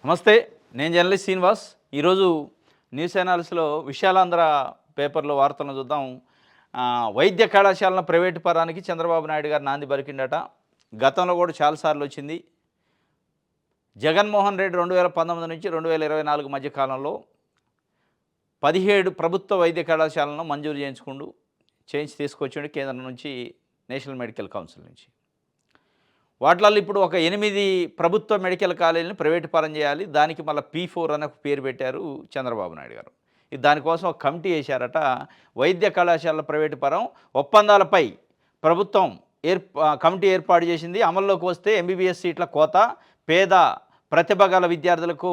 నమస్తే. నేను జర్నలిస్ట్ శ్రీనివాస్. ఈరోజు న్యూస్ అనాలిసిస్‌లో విశాలాంధ్ర పేపర్‌లో వార్తలను చూద్దాం. వైద్య కళాశాలను ప్రైవేటు పరానికి చంద్రబాబు నాయుడు గారు నాంది పలికిండట. గతంలో కూడా చాలా సార్లు వచ్చింది. జగన్మోహన్ రెడ్డి 2019 నుంచి 2024 మధ్య కాలంలో 17 ప్రభుత్వ వైద్య కళాశాలను మంజూరు చేయించి తీసుకొచ్చిండు కేంద్రం నుంచి, నేషనల్ మెడికల్ కౌన్సిల్ నుంచి. వాటిల్లో ఇప్పుడు ఒక 8 ప్రభుత్వ మెడికల్ కాలేజీలను ప్రైవేటు పరం చేయాలి. దానికి మళ్ళీ P4 అనే ఒక పేరు పెట్టారు చంద్రబాబు నాయుడు గారు. దానికోసం ఒక కమిటీ వేశారట. వైద్య కళాశాలల ప్రైవేటు పరం ఒప్పందాలపై ప్రభుత్వం కమిటీ ఏర్పాటు చేసింది. అమల్లోకి వస్తే ఎంబీబీఎస్ సీట్ల కోత, పేద ప్రతిభ గల విద్యార్థులకు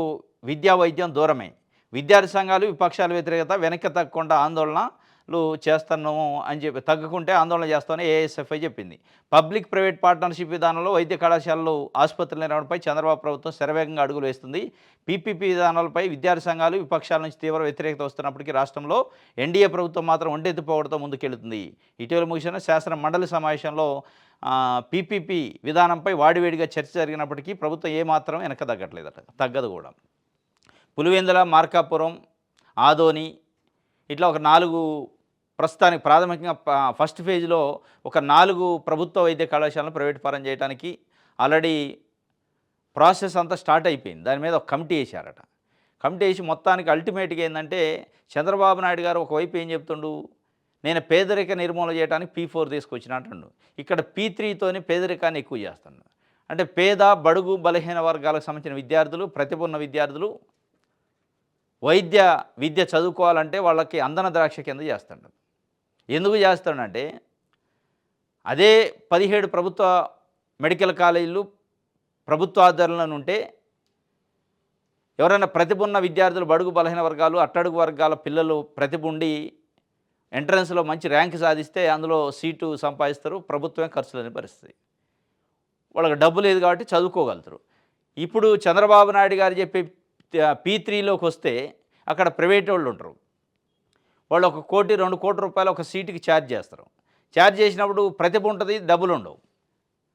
విద్యా వైద్యం దూరమే. విద్యార్థి సంఘాలు విపక్షాల వ్యతిరేకత వెనక్కి తగ్గకుండా ఆందోళనలు చేస్తున్నాము అని చెప్పి, తగ్గకుంటే ఆందోళన చేస్తామని ఏఎస్ఎఫ్ఐ చెప్పింది. పబ్లిక్ ప్రైవేట్ పార్ట్నర్షిప్ విధానంలో వైద్య కళాశాలలు ఆసుపత్రుల నిర్వహణపై చంద్రబాబు ప్రభుత్వం శరవేగంగా అడుగులు వేస్తుంది. పీపీపీ విధానాలపై విద్యార్థి సంఘాలు విపక్షాల నుంచి తీవ్ర వ్యతిరేకత వస్తున్నప్పటికీ రాష్ట్రంలో ఎన్డీఏ ప్రభుత్వం మాత్రం ఒంటెత్తిపోవడంతో ముందుకెళ్తుంది. ఇటీవల ముగిసిన శాసన మండలి సమావేశంలో పీపీపీ విధానంపై వాడివేడిగా చర్చ జరిగినప్పటికీ ప్రభుత్వం ఏమాత్రం వెనక తగ్గదు కూడా. పులివెందుల, మార్కాపురం, ఆదోని ఇట్లా ఒక 4 ప్రస్తుతానికి ప్రాథమికంగా ఫస్ట్ ఫేజ్లో ఒక 4 ప్రభుత్వ వైద్య కళాశాలను ప్రైవేట్ పరం చేయడానికి ఆల్రెడీ ప్రాసెస్ అంతా స్టార్ట్ అయిపోయింది. దాని మీద ఒక కమిటీ వేశారట. కమిటీ వేసి మొత్తానికి అల్టిమేట్గా ఏంటంటే, చంద్రబాబు నాయుడు గారు ఒకవైపు ఏం చెప్తుండు, నేను పేదరిక నిర్మూలన చేయడానికి P4 తీసుకొచ్చిన అంటుండు. ఇక్కడ P3తోని పేదరికాన్ని ఎక్కువ చేస్తున్నాడు. అంటే పేద, బడుగు, బలహీన వర్గాలకు సంబంధించిన విద్యార్థులు, ప్రతిభ ఉన్న విద్యార్థులు వైద్య విద్య చదువుకోవాలంటే వాళ్ళకి అందన ద్రాక్ష కింద చేస్తాడు. ఎందుకు చేస్తాడంటే, అదే 17 ప్రభుత్వ మెడికల్ కాలేజీలు ప్రభుత్వ ఆధ్వర్యంలో ఉంటే ఎవరైనా ప్రతిభ ఉన్న విద్యార్థులు, బడుగు బలహీన వర్గాలు, అట్టడుగు వర్గాల పిల్లలు ప్రతిభ ఉండి ఎంట్రన్స్లో మంచి ర్యాంక్ సాధిస్తే అందులో సీటు సంపాదిస్తారు. ప్రభుత్వమే ఖర్చు లేని పరిస్థితి. వాళ్ళకి డబ్బు లేదు కాబట్టి చదువుకోగలుగుతారు. ఇప్పుడు చంద్రబాబు నాయుడు గారు చెప్పే P3లోకి వస్తే అక్కడ ప్రైవేట్ వాళ్ళు ఉంటారు. వాళ్ళు 1 కోటి 2 కోట్ల రూపాయలు ఒక సీటుకి ఛార్జ్ చేస్తారు. ఛార్జ్ చేసినప్పుడు ప్రతిభ ఉంటుంది, డబ్బులు ఉండవు.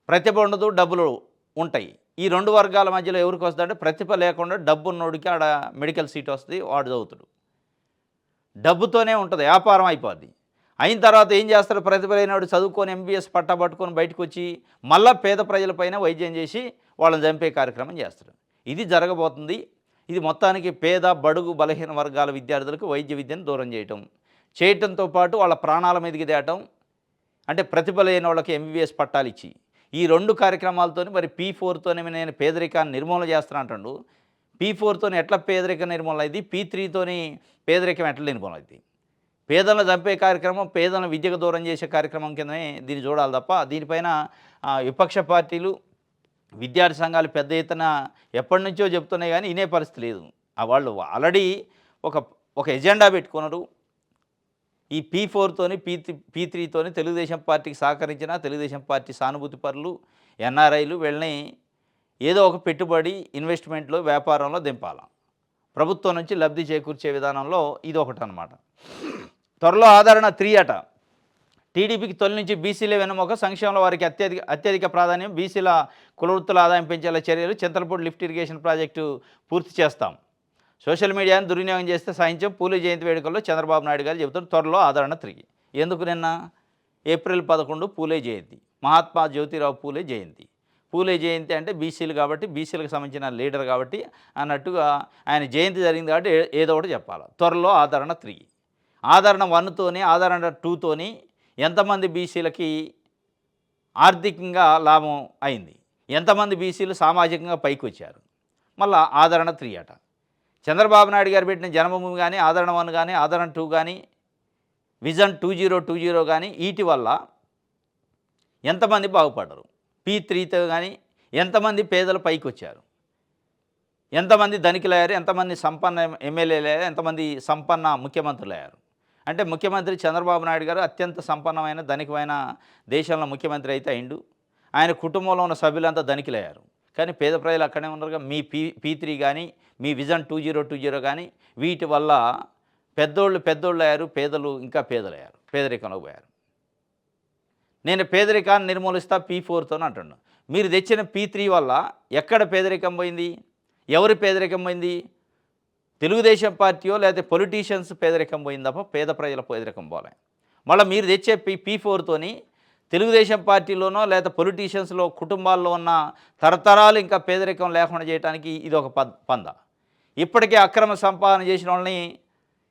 ప్రతిభ ఉండదు, డబ్బులు ఉంటాయి. ఈ 2 వర్గాల మధ్యలో ఎవరికి వస్తుందంటే, ప్రతిభ లేకుండా డబ్బు ఉన్నోడికి ఆడ మెడికల్ సీట్ వస్తుంది, వాడు చదువుతాడు. డబ్బుతోనే ఉంటుంది, వ్యాపారం అయిపోద్ది. అయిన తర్వాత ఏం చేస్తారు, ప్రతిభ లేనివాడు చదువుకొని ఎంబీబీఎస్ పట్టా పట్టుకొని బయటకు వచ్చి మళ్ళీ పేద ప్రజలపైన వైద్యం చేసి వాళ్ళని చంపే కార్యక్రమం చేస్తారు. ఇది జరగబోతుంది. ఇది మొత్తానికి పేద, బడుగు, బలహీన వర్గాల విద్యార్థులకు వైద్య విద్యను దూరం చేయటంతో పాటు వాళ్ళ ప్రాణాల మీదకి తేయటం, అంటే ప్రతిభ లేని వాళ్ళకి ఎంబీబీఎస్ పట్టాలు ఇచ్చి, ఈ 2 కార్యక్రమాలతోని మరి P4తోనే నేను పేదరికాన్ని నిర్మూలన చేస్తాను అంటాడు. P4తోని ఎట్లా పేదరిక నిర్మూలన అయింది, P3తోని పేదరికం ఎట్లా నిర్మూలన అయింది? పేదలను చంపే కార్యక్రమం, పేదలను విద్యకు దూరం చేసే కార్యక్రమం కిందనే దీన్ని చూడాలి తప్ప, దీనిపైన విపక్ష పార్టీలు, విద్యార్థి సంఘాలు పెద్ద ఎత్తున ఎప్పటి నుంచో చెప్తున్నాయి కానీ వినే పరిస్థితి లేదు. వాళ్ళు ఆల్రెడీ ఒక ఎజెండా పెట్టుకున్నారు. ఈ P4తోని P3తోని తెలుగుదేశం పార్టీకి సహకరించిన తెలుగుదేశం పార్టీ సానుభూతి పరులు, ఎన్ఆర్ఐలు వీళ్ళని ఏదో ఒక పెట్టుబడి, ఇన్వెస్ట్మెంట్లో, వ్యాపారంలో దింపాల. ప్రభుత్వం నుంచి లబ్ధి చేకూర్చే విధానంలో ఇది ఒకటి అన్నమాట. త్వరలో ఆదరణ 3 అట. టీడీపీకి తొలి నుంచి బీసీలే వెన్నెముక, సంక్షేమంలో వారికి అత్యధిక ప్రాధాన్యం, బీసీల కులవృత్తుల ఆదాయం పెంచేలా చర్యలు, చింతలపూడి లిఫ్ట్ ఇరిగేషన్ ప్రాజెక్టు పూర్తి చేస్తాం, సోషల్ మీడియాను దుర్వినియోగం చేస్తే సాయించాం, పూలే జయంతి వేడుకల్లో చంద్రబాబు నాయుడు గారు చెబుతారు. త్వరలో ఆదరణ 3. ఎందుకు నిన్న ఏప్రిల్ 11 పూలే జయంతి, మహాత్మా జ్యోతిరావు పూలే జయంతి. పూలే జయంతి అంటే బీసీలు కాబట్టి, బీసీలకు సంబంధించిన లీడర్ కాబట్టి అన్నట్టుగా ఆయన జయంతి జరిగింది కాబట్టి ఏదో ఒకటి చెప్పాలి. త్వరలో ఆదరణ 3. ఆదరణ 1తోని, ఆదరణ 2తోని ఎంతమంది బీసీలకి ఆర్థికంగా లాభం అయింది, ఎంతమంది బీసీలు సామాజికంగా పైకి వచ్చారు. మళ్ళీ ఆదరణ 3 అట. చంద్రబాబు నాయుడు గారు పెట్టిన జన్మభూమి కానీ, ఆదరణ 1 కానీ, ఆదరణ 2 కానీ, విజన్ 2020 కానీ వీటి వల్ల ఎంతమంది బాగుపడ్డారు, P3తో కానీ ఎంతమంది పేదలు పైకి వచ్చారు, ఎంతమంది ధనికులు అయ్యారు, ఎంతమంది సంపన్న ఎమ్మెల్యేలు అయ్యారు, ఎంతమంది సంపన్న ముఖ్యమంత్రులు అయ్యారు. అంటే ముఖ్యమంత్రి చంద్రబాబు నాయుడు గారు అత్యంత సంపన్నమైన, ధనికమైన దేశంలో ముఖ్యమంత్రి అయితే అయిండు. ఆయన కుటుంబంలో ఉన్న సభ్యులంతా ధనికులయ్యారు. కానీ పేద ప్రజలు అక్కడే ఉన్నారుగా. మీ P3 కానీ, మీ విజన్ 2020 కానీ వీటి వల్ల పెద్దోళ్ళు అయ్యారు, పేదలు ఇంకా పేదలయ్యారు, పేదరికంలో పోయారు. నేను పేదరికాన్ని నిర్మూలిస్తా P4తోని అంటున్నాను. మీరు తెచ్చిన P3 వల్ల ఎక్కడ పేదరికం పోయింది? ఎవరి పేదరికం పోయింది? తెలుగుదేశం పార్టీయో లేకపోతే పొలిటీషియన్స్ పేదరికం పోయింది తప్ప పేద ప్రజల పేదరికం పోలే. మళ్ళీ మీరు తెచ్చే P4తోని తెలుగుదేశం పార్టీలోనో లేదా పొలిటీషియన్స్‌లో కుటుంబాల్లో ఉన్న తరతరాలు ఇంకా పేదరికం లేకుండా చేయడానికి ఇది ఒక పందా. ఇప్పటికే అక్రమ సంపాదన చేసిన వాళ్ళని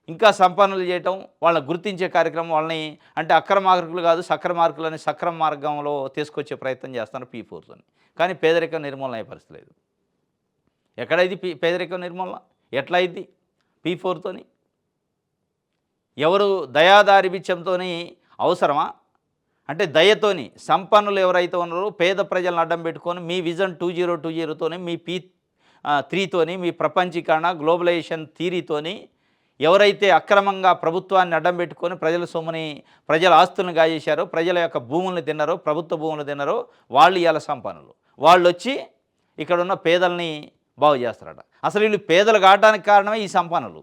ఇంకా సంపన్నులు చేయటం, వాళ్ళని గుర్తించే కార్యక్రమం, వాళ్ళని అంటే అక్రమార్కులు కాదు సక్రమార్కులని సక్రమ మార్గంలో తీసుకొచ్చే ప్రయత్నం చేస్తున్నారు P4తోని. కానీ పేదరికం నిర్మూలన అయ్యే పరిస్థితి లేదు. ఎక్కడైంది పేదరికం నిర్మూలన? ఎట్లా అయింది P4తోని? ఎవరు దయాదారిభిత్యంతోని అవసరమా? అంటే దయతోని సంపన్నులు ఎవరైతే ఉన్నారో పేద ప్రజలను అడ్డం పెట్టుకొని మీ విజన్ 2020తోని మీ P3తోని మీ ప్రపంచీకరణ గ్లోబలైజేషన్ థియరీతోని ఎవరైతే అక్రమంగా ప్రభుత్వాన్ని అడ్డం పెట్టుకొని ప్రజల సొమ్ముని ప్రజల ఆస్తులను గాజేశారో ప్రజల యొక్క భూములను తిన్నారో ప్రభుత్వ భూములు తిన్నారో వాళ్ళు ఇవాళ సంపన్నులు. వాళ్ళు వచ్చి ఇక్కడున్న పేదల్ని బాగు చేస్తారట. అసలు వీళ్ళు పేదలు కావడానికి కారణమే ఈ సంపన్నులు.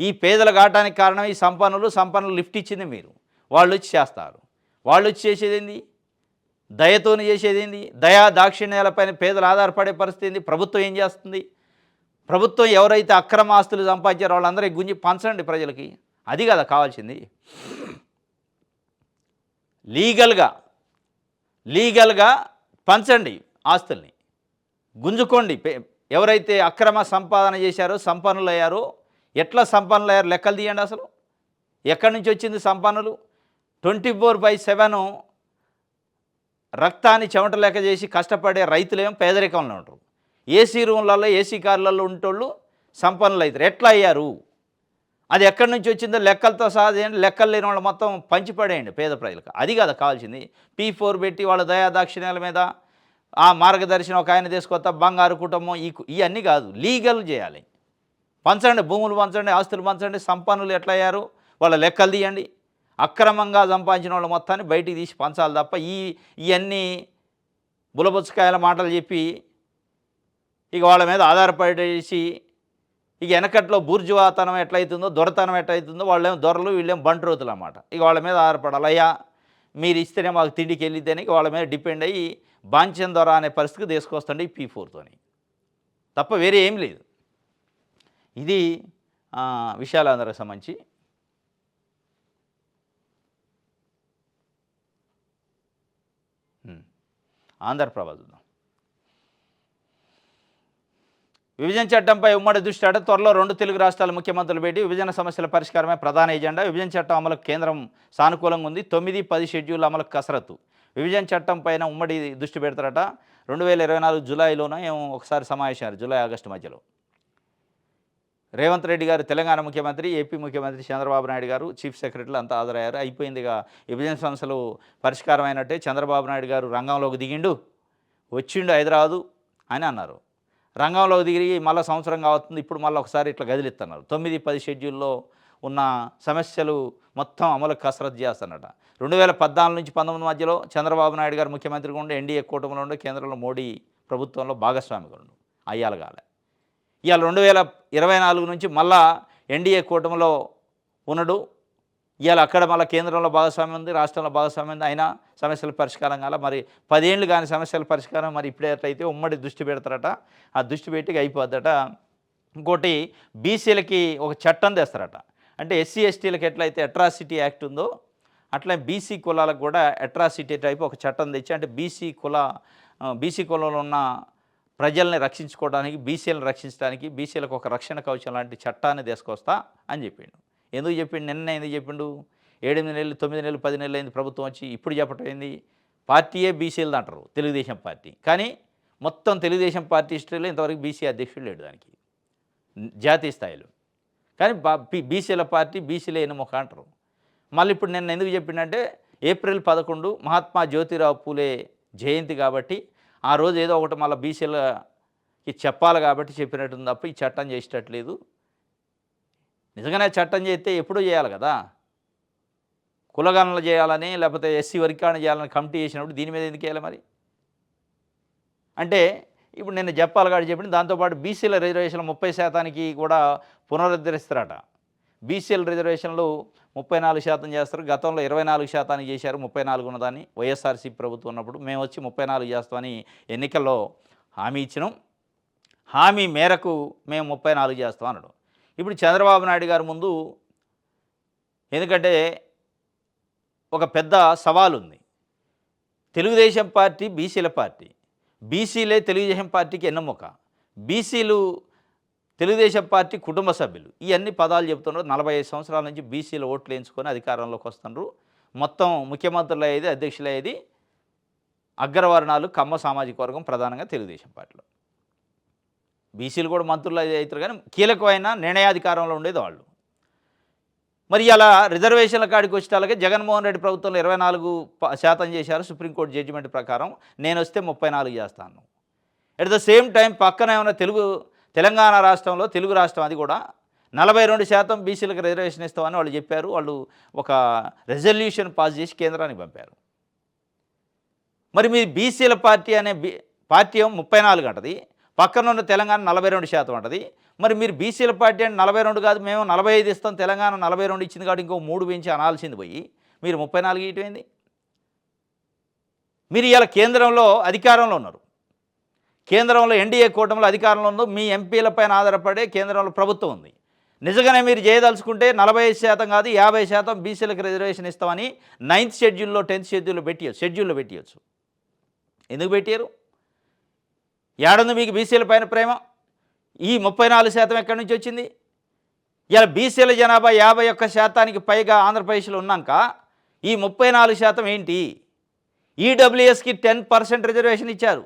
ఈ పేదలు కావడానికి కారణమే ఈ సంపన్నులు లిఫ్ట్ ఇచ్చింది మీరు. వాళ్ళు వచ్చి చేస్తారు. వాళ్ళు వచ్చి చేసేదేంది? దయతోని చేసేదేంది? దయా దాక్షిణ్యాలపైన పేదలు ఆధారపడే పరిస్థితి ఏంది? ప్రభుత్వం ఏం చేస్తుంది? ప్రభుత్వం ఎవరైతే అక్రమ ఆస్తులు సంపాదించారో వాళ్ళందరికీ గుంజి పంచండి ప్రజలకి. అది కదా కావాల్సింది. లీగల్గా పంచండి ఆస్తుల్ని, గుంజుకోండి. ఎవరైతే అక్రమ సంపాదన చేశారో సంపన్నులు అయ్యారో, ఎట్లా సంపన్నులు అయ్యారు లెక్కలు తీయండి. అసలు ఎక్కడి నుంచి వచ్చింది సంపన్నులు? 24/7 రక్తాన్ని చెమట లెక్క చేసి కష్టపడే రైతులేమో పేదరికంలో ఉంటారు. ఏసీ రూమ్లలో ఏసీ కార్లలో ఉంటోళ్ళు సంపన్నులు అవుతారు. ఎట్లా అయ్యారు? అది ఎక్కడి నుంచి వచ్చిందో లెక్కలతో సహా లెక్కలు లేని వాళ్ళు మొత్తం పంచిపడేయండి పేద ప్రజలకు. అది కదా కావాల్సింది. P4 పెట్టి వాళ్ళ దయాదాక్షిణ్యాల మీద ఆ మార్గదర్శనం ఒక ఆయన తీసుకొస్తా బంగారు కుటుంబం ఇవన్నీ కాదు, లీగల్ చేయాలి. పంచండి, భూములు పంచండి, ఆస్తులు పంచండి. సంపన్నులు ఎట్లా అయ్యారు వాళ్ళ లెక్కలు తీయండి. అక్రమంగా సంపాదించిన వాళ్ళు మొత్తాన్ని బయటికి తీసి పంచాలి తప్ప ఇవన్నీ బులబుచ్చకాయల మాటలు చెప్పి ఇక వాళ్ళ మీద ఆధారపడేసి ఇక వెనకట్లో బూర్జువాతనం ఎట్లయితుందో దొరతనం ఎట్లయితుందో వాళ్ళేమో దొరలు వీళ్ళేమో బంట్రోతులు అన్నమాట. ఇక వాళ్ళ మీద ఆధారపడాలి. అయ్యా మీరు ఇస్తేనే మాకు తిండికి వెళ్ళిద్దని వాళ్ళ మీద డిపెండ్ అయ్యి బాంఛన్ దొర అనే పరిస్థితికి తీసుకొస్తుంది ఈ P4తోని తప్ప వేరే ఏం లేదు. ఇది విషయాలందరికి సంబంధించి. ఆంధ్రప్రభ చూద్దాం. విభజన చట్టంపై ఉమ్మడి దృష్టి అట త్వరలో 2 తెలుగు రాష్ట్రాల ముఖ్యమంత్రులు భేటీ. విభజన సమస్యల పరిష్కారమే ప్రధాన ఎజెండా. విభజన చట్టం అమలుకు కేంద్రం సానుకూలంగా ఉంది. 9-10 షెడ్యూల్ అమలుకు కసరత్తు. విభజన చట్టం పైన ఉమ్మడి దృష్టి పెడతారట. 2024 జూలైలోనే ఒకసారి సమావేశారు, జూలై-ఆగస్టు మధ్యలో. రేవంత్ రెడ్డి గారు తెలంగాణ ముఖ్యమంత్రి, ఏపీ ముఖ్యమంత్రి చంద్రబాబు నాయుడు గారు, చీఫ్ సెక్రటరీలు అంతా హాజరయ్యారు. అయిపోయిందిగా విభజన సమస్యలు పరిష్కారం అయినట్టే. చంద్రబాబు నాయుడు గారు రంగంలోకి దిగిండు, వచ్చిండు హైదరాబాదు అని అన్నారు. రంగంలోకి దిగి మళ్ళీ సంవత్సరం కావస్తుంది, ఇప్పుడు మళ్ళీ ఒకసారి ఇట్లా గదిలిస్తున్నారు. 9-10 షెడ్యూల్లో ఉన్న సమస్యలు మొత్తం అమలుకు కసరత్తు చేస్తున్నట. 2014 నుంచి 19 మధ్యలో చంద్రబాబు నాయుడు గారు ముఖ్యమంత్రిగా ఉండి ఎన్డీఏ కూటమిలో ఉండి కేంద్రంలో మోడీ ప్రభుత్వంలో భాగస్వామిగా ఉండు అయ్యాలగాలే. ఇవాళ 2024 నుంచి మళ్ళా ఎన్డీఏ కూటమిలో ఉన్నాడు. ఇవాళ అక్కడ మళ్ళీ కేంద్రంలో భాగస్వామ్యం ఉంది, రాష్ట్రంలో భాగస్వామ్యం ఉంది. అయినా సమస్యల పరిష్కారం కాల. మరి 10 ఏళ్ళు కానీ సమస్యల పరిష్కారం మరి ఇప్పుడే ఎట్లయితే ఉమ్మడి దృష్టి పెడతారట. ఆ దృష్టి పెట్టి అయిపోద్దట. ఇంకోటి బీసీలకి ఒక చట్టం తెస్తారట. అంటే ఎస్సీ ఎస్టీలకు ఎట్లయితే అట్రాసిటీ యాక్ట్ ఉందో అట్లా బీసీ కులాలకు కూడా అట్రాసిటీ టైప్ ఒక చట్టం తెచ్చి, అంటే బీసీ కులంలో ఉన్న ప్రజల్ని రక్షించుకోవడానికి, బీసీలను రక్షించడానికి బీసీలకు ఒక రక్షణ కవచం లాంటి చట్టాన్ని తీసుకొస్తా అని చెప్పిండు. ఎందుకు చెప్పిండు? నిన్న ఎందుకు చెప్పిండు? 8 నెలలు 9 నెలలు 10 నెలలు అయింది ప్రభుత్వం వచ్చి. ఇప్పుడు చెప్పటం ఏంది? పార్టీయే బీసీలు అంటారు, తెలుగుదేశం పార్టీ. కానీ మొత్తం తెలుగుదేశం పార్టీ హిస్టరీలో ఇంతవరకు బీసీ అధ్యక్షుడు లేడు దానికి జాతీయ స్థాయిలో. కానీ బీసీల పార్టీ బీసీలే ఎన్నుముక అంటారు. మళ్ళీ ఇప్పుడు నిన్న ఎందుకు చెప్పిండంటే ఏప్రిల్ 11 మహాత్మా జ్యోతిరావు పూలే జయంతి కాబట్టి ఆ రోజు ఏదో ఒకటి మళ్ళీ బీసీలకి చెప్పాలి కాబట్టి చెప్పినట్టుంది తప్ప ఈ చట్టం చేసేటట్లేదు. నిజంగానే చట్టం చేస్తే ఎప్పుడూ చేయాలి కదా. కులగణనలు చేయాలని లేకపోతే ఎస్సీ వర్గీకరణ చేయాలని కమిటీ చేసినప్పుడు దీని మీద ఎందుకు వేయాలి మరి? అంటే ఇప్పుడు నేను చెప్పాలి కాబట్టి చెప్పింది. దాంతోపాటు బీసీల రిజర్వేషన్లు 30% కూడా పునరుద్ధరిస్తారట. బీసీల రిజర్వేషన్లు 34% చేస్తారు. గతంలో 24% చేశారు. 34 ఉన్నదాన్ని వైఎస్ఆర్సీ ప్రభుత్వం ఉన్నప్పుడు మేము వచ్చి 34 చేస్తామని ఎన్నికల్లో హామీ ఇచ్చినాం. హామీ మేరకు మేము 34 చేస్తాం అన్నాడు. ఇప్పుడు చంద్రబాబు నాయుడు గారి ముందు ఎందుకంటే ఒక పెద్ద సవాలుంది. తెలుగుదేశం పార్టీ బీసీల పార్టీ. బీసీలే తెలుగుదేశం పార్టీకి ఎన్నెముక. బీసీలు తెలుగుదేశం పార్టీ కుటుంబ సభ్యులు. ఇవన్నీ పదాలు చెప్తున్నారు. 45 సంవత్సరాల నుంచి బీసీల ఓట్లు వేయించుకొని అధికారంలోకి వస్తున్నారు. మొత్తం ముఖ్యమంత్రులు అయ్యేది, అధ్యక్షులు అయ్యేది అగ్రవర్ణాలు, కమ్మ సామాజిక వర్గం, ప్రధానంగా తెలుగుదేశం పార్టీలో. బీసీలు కూడా మంత్రులు అవుతారు, కానీ కీలకమైన నిర్ణయాధికారంలో ఉండేది వాళ్ళు. మరి అలా రిజర్వేషన్ల కాడికి వచ్చేటాలకే జగన్మోహన్ రెడ్డి ప్రభుత్వంలో 24% చేశారు సుప్రీంకోర్టు జడ్జిమెంట్ ప్రకారం. నేను వస్తే 34 చేస్తాను. ఎట్ ద సేమ్ టైం పక్కన ఏమైనా తెలంగాణ రాష్ట్రంలో, తెలుగు రాష్ట్రం అది కూడా 42% బీసీలకు రిజర్వేషన్ ఇస్తామని వాళ్ళు చెప్పారు. వాళ్ళు ఒక రెజల్యూషన్ పాస్ చేసి కేంద్రానికి పంపారు. మరి మీ బీసీల పార్టీ అనే పార్టీ 34 అంటది, పక్కన ఉన్న తెలంగాణ 42% అంటది. మరి మీరు బీసీల పార్టీ అంటే 42 కాదు, మేము 45 ఇస్తాం, తెలంగాణ 42 ఇచ్చింది కాబట్టి ఇంకో 3 పెంచి అనాల్సింది పోయి మీరు 34 ఇవ్వటమేంది? మీరు ఇవాళ కేంద్రంలో అధికారంలో ఉన్నారు. కేంద్రంలో ఎన్డీఏ కూటమిలో అధికారంలో ఉందో మీ ఎంపీలపైన ఆధారపడే కేంద్రంలో ప్రభుత్వం ఉంది. నిజంగానే మీరు చేయదలుచుకుంటే 45% కాదు 50% బీసీలకు రిజర్వేషన్ ఇస్తామని 9th షెడ్యూల్లో 10th షెడ్యూల్లో పెట్టియచ్చు. ఎందుకు పెట్టారు? ఏడుంది మీకు బీసీల పైన ప్రేమ? ఈ 34% ఎక్కడి నుంచి వచ్చింది? ఇలా బీసీల జనాభా 51% పైగా ఆంధ్రప్రదేశ్లో ఉన్నాక ఈ 34% ఏంటి? ఈడబ్ల్యూఎస్కి 10% రిజర్వేషన్ ఇచ్చారు.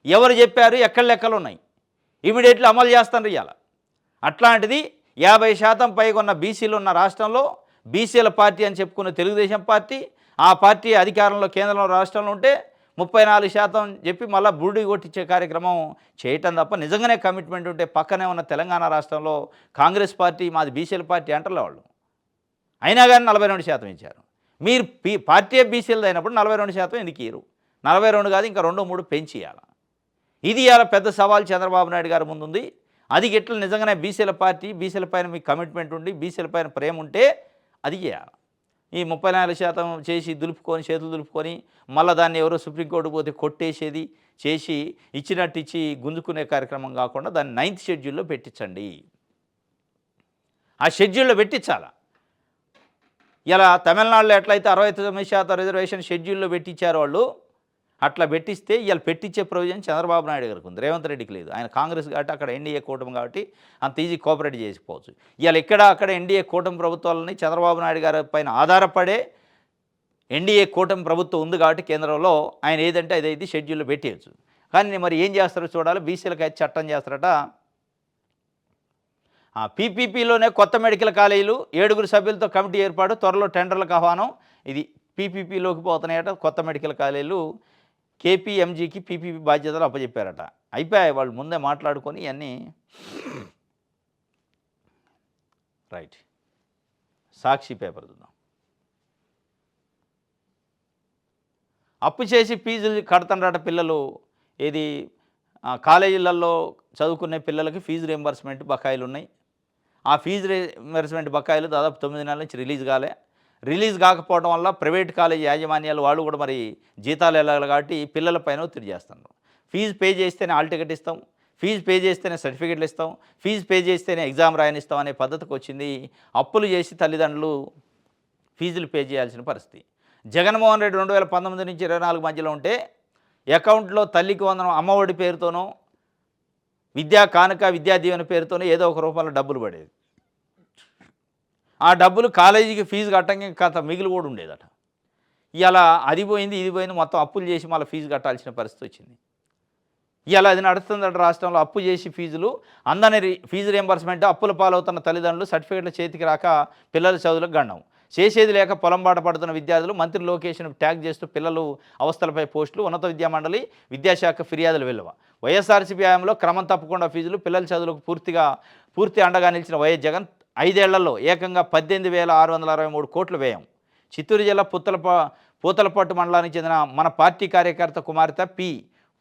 ఎవరు చెప్పారు? ఎక్కడ లెక్కలు ఉన్నాయి? ఇమీడియట్లీ అమలు చేస్తాను ఇవాళ. అట్లాంటిది 50% పైగా ఉన్న బీసీలు ఉన్న రాష్ట్రంలో బీసీల పార్టీ అని చెప్పుకున్న తెలుగుదేశం పార్టీ, ఆ పార్టీ అధికారంలో కేంద్రంలో రాష్ట్రంలో ఉంటే 34% చెప్పి మళ్ళీ బురుడి కొట్టించే కార్యక్రమం చేయటం తప్ప, నిజంగానే కమిట్మెంట్ ఉంటే పక్కనే ఉన్న తెలంగాణ రాష్ట్రంలో కాంగ్రెస్ పార్టీ మాది బీసీల పార్టీ అంటారు వాళ్ళు. అయినా కానీ 42% ఇచ్చారు. మీరు పార్టీ బీసీలది అయినప్పుడు 42% ఎందుకు ఇయ్యరు? 42 కాదు ఇంకా 2-3 పెంచి ఇవ్వాలి. ఇది ఇవాళ పెద్ద సవాల్ చంద్రబాబు నాయుడు గారి ముందుంది. అది ఎట్లా నిజంగానే బీసీల పార్టీ, బీసీల పైన మీకు కమిట్మెంట్ ఉండి బీసీల పైన ప్రేమ ఉంటే అది చేయాలి. ఈ 34% చేసి చేతులు దులుపుకొని మళ్ళీ దాన్ని ఎవరో సుప్రీంకోర్టు పోతే కొట్టేసేది చేసి ఇచ్చినట్టు ఇచ్చి గుంజుకునే కార్యక్రమం కాకుండా దాన్ని 9th షెడ్యూల్లో పెట్టించండి. ఆ షెడ్యూల్లో పెట్టించాల. ఇలా తమిళనాడులో ఎట్లయితే 69% రిజర్వేషన్ షెడ్యూల్లో పెట్టించారు వాళ్ళు, అట్లా పెట్టిస్తే ఇవాళ పెట్టించే ప్రొవిజన్ చంద్రబాబు నాయుడు గారికి ఉంది, రేవంత్ రెడ్డికి లేదు. ఆయన కాంగ్రెస్ కాబట్టి అక్కడ ఎన్డీఏ కూటమి కాబట్టి అంత ఈజీ కోఆపరేట్ చేసుకోవచ్చు. ఇవాళ అక్కడ ఎన్డీఏ కూటమి ప్రభుత్వాలని చంద్రబాబు నాయుడు గారి పైన ఆధారపడే ఎన్డీఏ కూటమి ప్రభుత్వం ఉంది కాబట్టి కేంద్రంలో ఆయన ఏదంటే అదైతే షెడ్యూల్లో పెట్టేయచ్చు. కానీ మరి ఏం చేస్తారో చూడాలి. బీసీలకు అయితే చట్టం చేస్తారట. పీపీపీలోనే కొత్త మెడికల్ కాలేజీలు 7 సభ్యులతో కమిటీ ఏర్పాటు, త్వరలో టెండర్లకు ఆహ్వానం. ఇది పీపీపీలోకి పోతున్నాయట. కొత్త మెడికల్ కాలేజీలు కేపీఎంజీకి పీపీపీ బాధ్యతలు అప్పచెప్పారట. అయిపోయాయి, వాళ్ళు ముందే మాట్లాడుకొని ఇవన్నీ. రైట్, సాక్షి పేపర్ చూద్దాం. అప్పు చేసి ఫీజులు కడుతుండట పిల్లలు. ఇది కాలేజీలలో చదువుకునే పిల్లలకి ఫీజు రియంబర్స్మెంట్ బకాయిలు ఉన్నాయి. ఆ ఫీజు రియంబర్స్మెంట్ బకాయిలు దాదాపు 9 నెలల నుంచి రిలీజ్ కాకపోవడం వల్ల ప్రైవేట్ కాలేజీ యాజమాన్యాలు వాళ్ళు కూడా మరి జీతాలు వెళ్ళాలి కాబట్టి పిల్లలపైన ఒత్తిడి చేస్తున్నారు. ఫీజు పే చేస్తేనే హాల్ టికెట్ ఇస్తాం, ఫీజు పే చేస్తేనే సర్టిఫికెట్లు ఇస్తాం, ఫీజు పే చేస్తేనే ఎగ్జామ్ రాయనిస్తాం అనే పద్ధతికి వచ్చింది. అప్పులు చేసి తల్లిదండ్రులు ఫీజులు పే చేయాల్సిన పరిస్థితి. జగన్మోహన్ రెడ్డి 2019 నుంచి 24 మధ్యలో ఉంటే అకౌంట్లో తల్లికి వందనం అమ్మఒడి పేరుతోనో, విద్యా కానుక, విద్యా దీవెన పేరుతోనో ఏదో ఒక రూపంలో డబ్బులు పడేది. ఆ డబ్బులు కాలేజీకి ఫీజు కట్టంగా కథ మిగిలి కూడా ఉండేదట. ఇలా అది పోయింది ఇది పోయింది, మొత్తం అప్పులు చేసి మళ్ళీ ఫీజు కట్టాల్సిన పరిస్థితి వచ్చింది. ఇలా అది నడుస్తుందట రాష్ట్రంలో. అప్పు చేసి ఫీజులు అందని ఫీజు రియంబర్స్మెంట్, అప్పుల పాలవుతున్న తల్లిదండ్రులు, సర్టిఫికెట్ల చేతికి రాక పిల్లల చదువులకు గండం, చేసేది లేక పొలం బాట పడుతున్న విద్యార్థులు, మంత్రి లోకేష్ను ట్యాగ్ చేస్తూ పిల్లలు అవస్థలపై పోస్టులు, ఉన్నత విద్యామండలి విద్యాశాఖ ఫిర్యాదులు వెలువ, వైఎస్ఆర్సీపీ హయాంలో క్రమం తప్పకుండా ఫీజులు, పిల్లల చదువులకు పూర్తి అండగా నిలిచిన వైఎస్ జగన్ 5 ఏళ్లలో ఏకంగా 18,663 కోట్లు వ్యయం. చిత్తూరు జిల్లా పూతలపట్టు మండలానికి చెందిన మన పార్టీ కార్యకర్త కుమార్తె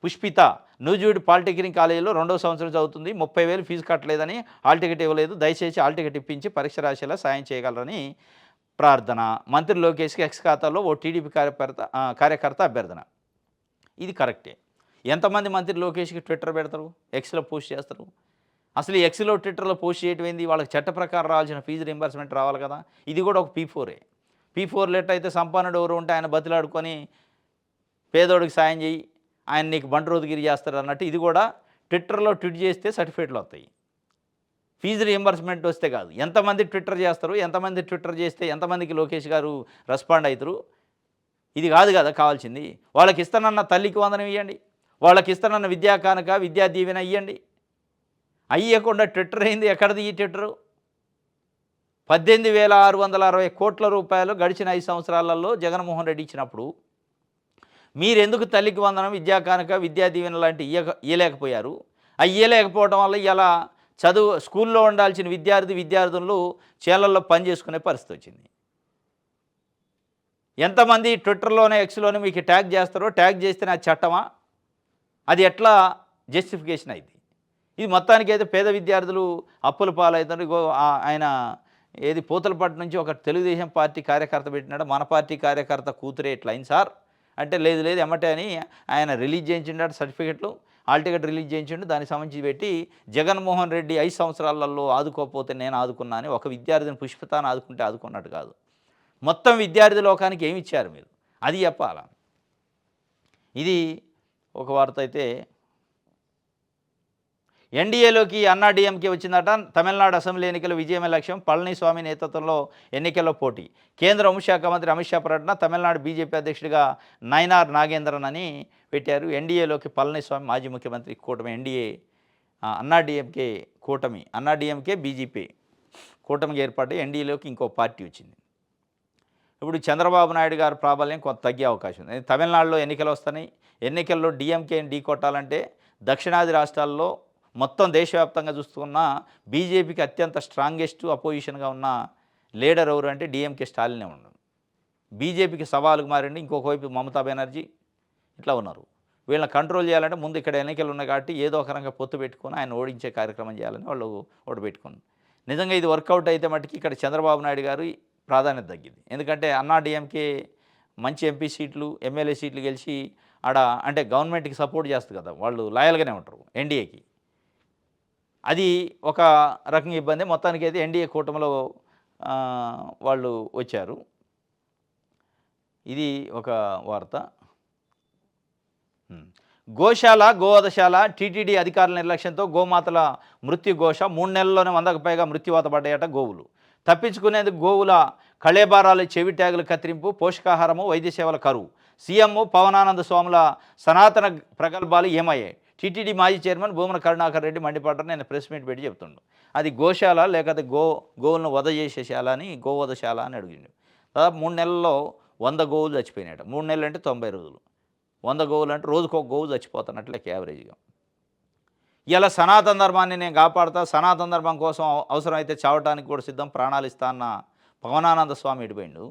పుష్పిత నూజివీడు పాలిటెక్నిక్ కాలేజీలో 2వ సంవత్సరం చదువుతుంది. 30,000 ఫీజు కట్టలేదని, హాల్ టికెట్ ఇవ్వలేదు, దయచేసి హాల్ టికెట్ ఇప్పించి పరీక్ష రాసేలా సాయం చేయగలరని ప్రార్థన. మంత్రి లోకేష్కి ఎక్స్ ఖాతాలో ఓ టీడీపీ కార్యకర్త అభ్యర్థన. ఇది కరెక్టే. ఎంతమంది మంత్రి లోకేష్కి ట్విట్టర్ పెడతారు, ఎక్స్లో పోస్ట్ చేస్తారు? అసలు ఈ ఎక్స్లో ట్విట్టర్లో పోస్ట్ చేయడం ఏంది? వాళ్ళకి చట్ట ప్రకారం రావాల్సిన ఫీజు రింబర్స్మెంట్ రావాలి కదా. ఇది కూడా ఒక P4 P4 లెటర్ అయితే సంపన్నుడు ఎవరు ఉంటే ఆయన బతిలాడుకొని పేదోడికి సాయం చేయి, ఆయన నీకు బండి రోజుగిరి చేస్తారు అన్నట్టు ఇది కూడా ట్విట్టర్లో ట్వీట్ చేస్తే సర్టిఫికేట్లు వస్తాయి. ఫీజు రియంబర్స్మెంట్ వస్తే కాదు. ఎంతమంది ట్విట్టర్ చేస్తారు, ఎంతమంది ట్విట్టర్ చేస్తే ఎంతమందికి లోకేష్ గారు రెస్పాండ్ అవుతారు? ఇది కాదు కదా కావాల్సింది. వాళ్ళకి ఇస్తానన్న తల్లికి వందనం ఇవ్వండి, వాళ్ళకి ఇస్తానన్న విద్యా కానుక విద్యా దీవెన ఇవ్వండి. అయ్యకుండా ట్విట్టర్ అయింది ఎక్కడిది? ఈ ట్విట్టరు 18,660 కోట్ల రూపాయలు గడిచిన 5 సంవత్సరాలలో జగన్మోహన్ రెడ్డి ఇచ్చినప్పుడు మీరెందుకు తల్లికి వందనం విద్యా కానుక విద్యా దీవెన లాంటి ఇయ్యలేకపోయారు? ఇయ్యలేకపోవడం వల్ల ఇలా స్కూల్లో ఉండాల్సిన విద్యార్థులు చేలల్లో పని చేసుకునే పరిస్థితి వచ్చింది. ఎంతమంది ట్విట్టర్లోనే ఎక్స్లోనే మీకు ట్యాగ్ చేస్తారో, ట్యాగ్ చేస్తేనే అది చట్టమా? అది ఎట్లా జస్టిఫికేషన్ అయింది? ఇది మొత్తానికైతే పేద విద్యార్థులు అప్పుల పాలవుతారు. ఆయన ఏది పూతలపట్టు నుంచి ఒక తెలుగుదేశం పార్టీ కార్యకర్త పెట్టినాడు, మన పార్టీ కార్యకర్త కూతురే ఇట్లా అయింది సార్ అంటే, లేదు ఎమ్మటే అని ఆయన రిలీజ్ చేయించిండు సర్టిఫికెట్లు, హాల్ టికెట్ రిలీజ్ చేయించిండు. దానికి సంబంధించి పెట్టి జగన్మోహన్ రెడ్డి 5 సంవత్సరాలలో ఆదుకోకపోతే నేను ఆదుకున్నా అని ఒక విద్యార్థిని పుష్పతాన్ని ఆదుకుంటే ఆదుకున్నట్టు కాదు. మొత్తం విద్యార్థి లోకానికి ఏమి ఇచ్చారు మీరు, అది చెప్పాలా. ఇది ఒక వార్త అయితే. ఎన్డీఏలోకి అన్నా డీఎంకే వచ్చిందట. తమిళనాడు అసెంబ్లీ ఎన్నికల విజయమే లక్ష్యం. పళనిస్వామి నేతృత్వంలో ఎన్నికల్లో పోటీ. కేంద్ర హోంశాఖ మంత్రి అమిత్ షా పర్యటన. తమిళనాడు బీజేపీ అధ్యక్షుడిగా నయనార్ నాగేంద్రన్ అని పెట్టారు. ఎన్డీఏలోకి పళనిస్వామి మాజీ ముఖ్యమంత్రి. కూటమి ఎన్డీఏ అన్నా డీఎంకే కూటమి, అన్నా డీఎంకే బీజేపీ కూటమికి ఏర్పాటు. ఎన్డీఏలోకి ఇంకో పార్టీ వచ్చింది. ఇప్పుడు చంద్రబాబు నాయుడు గారు ప్రాబల్యం కొంత తగ్గే అవకాశం ఉంది. తమిళనాడులో ఎన్నికలు వస్తున్నాయి. ఎన్నికల్లో డీఎంకేని ఢీకొట్టాలంటే దక్షిణాది రాష్ట్రాల్లో మొత్తం దేశవ్యాప్తంగా చూస్తున్న బీజేపీకి అత్యంత స్ట్రాంగెస్ట్ అపోజిషన్గా ఉన్న లీడర్ ఎవరు అంటే డీఎంకే స్టాలినే ఉండదు. బీజేపీకి సవాలుకు మారండి. ఇంకొక వైపు మమతా బెనర్జీ ఇట్లా ఉన్నారు. వీళ్ళని కంట్రోల్ చేయాలంటే ముందు ఇక్కడ ఎన్నికలు ఉన్నాయి కాబట్టి ఏదో ఒక రకంగా పొత్తు పెట్టుకొని ఆయన ఓడించే కార్యక్రమం చేయాలని వాళ్ళు ఓటు పెట్టుకున్నారు. నిజంగా ఇది వర్కౌట్ అయితే మట్టుకి ఇక్కడ చంద్రబాబు నాయుడు గారు ప్రాధాన్యత తగ్గింది. ఎందుకంటే అన్నా డీఎంకే మంచి ఎంపీ సీట్లు, ఎమ్మెల్యే సీట్లు గెలిచి ఆడ అంటే గవర్నమెంట్కి సపోర్ట్ చేస్తుంది కదా, వాళ్ళు లాయల్గానే ఉంటారు ఎన్డీఏకి. అది ఒక రకంగా ఇబ్బంది. మొత్తానికి అయితే ఎన్డీఏ కూటమిలో వాళ్ళు వచ్చారు. ఇది ఒక వార్త. గోశాల గోవధశాల టీటీడీ అధికారుల నిర్లక్ష్యంతో గోమాతల మృత్యుఘోష. 3 నెలల్లోనే 100కు పైగా మృత్యువాత పడ్డాయట గోవులు. తప్పించుకునేందుకు గోవుల కళేబారాలు, చెవి ట్యాగులు కత్తిరింపు, పోషకాహారము, వైద్య సేవల కరువు. సీఎం పవనానంద స్వాముల సనాతన ప్రగల్భాలు ఏమయ్యాయి? టీటీడీ మాజీ చైర్మన్ భూమన కరుణాకర్ రెడ్డి మండిపడ్డారు. నేను ప్రెస్ మీట్ పెట్టి చెప్తుండు. అది గోశాల లేకపోతే గోవులను వధ చేసేశాల అని, గోవధశాల అని అడిగిండు. దాదాపు 3 నెలల్లో 100 గోవులు చచ్చిపోయినాయట. 3 నెలలు అంటే 90 రోజులు. 100 గోవులు అంటే రోజుకు ఒక గోవు చచ్చిపోతున్నట్లే యావరేజ్గా. ఇలా సనాతన ధర్మాన్ని నేను కాపాడుతా, సనాతన ధర్మం కోసం అవసరమైతే చావటానికి కూడా సిద్ధం, ప్రాణాలు ఇస్తా అన్న పవనానంద స్వామి ఎడిపోయిండు.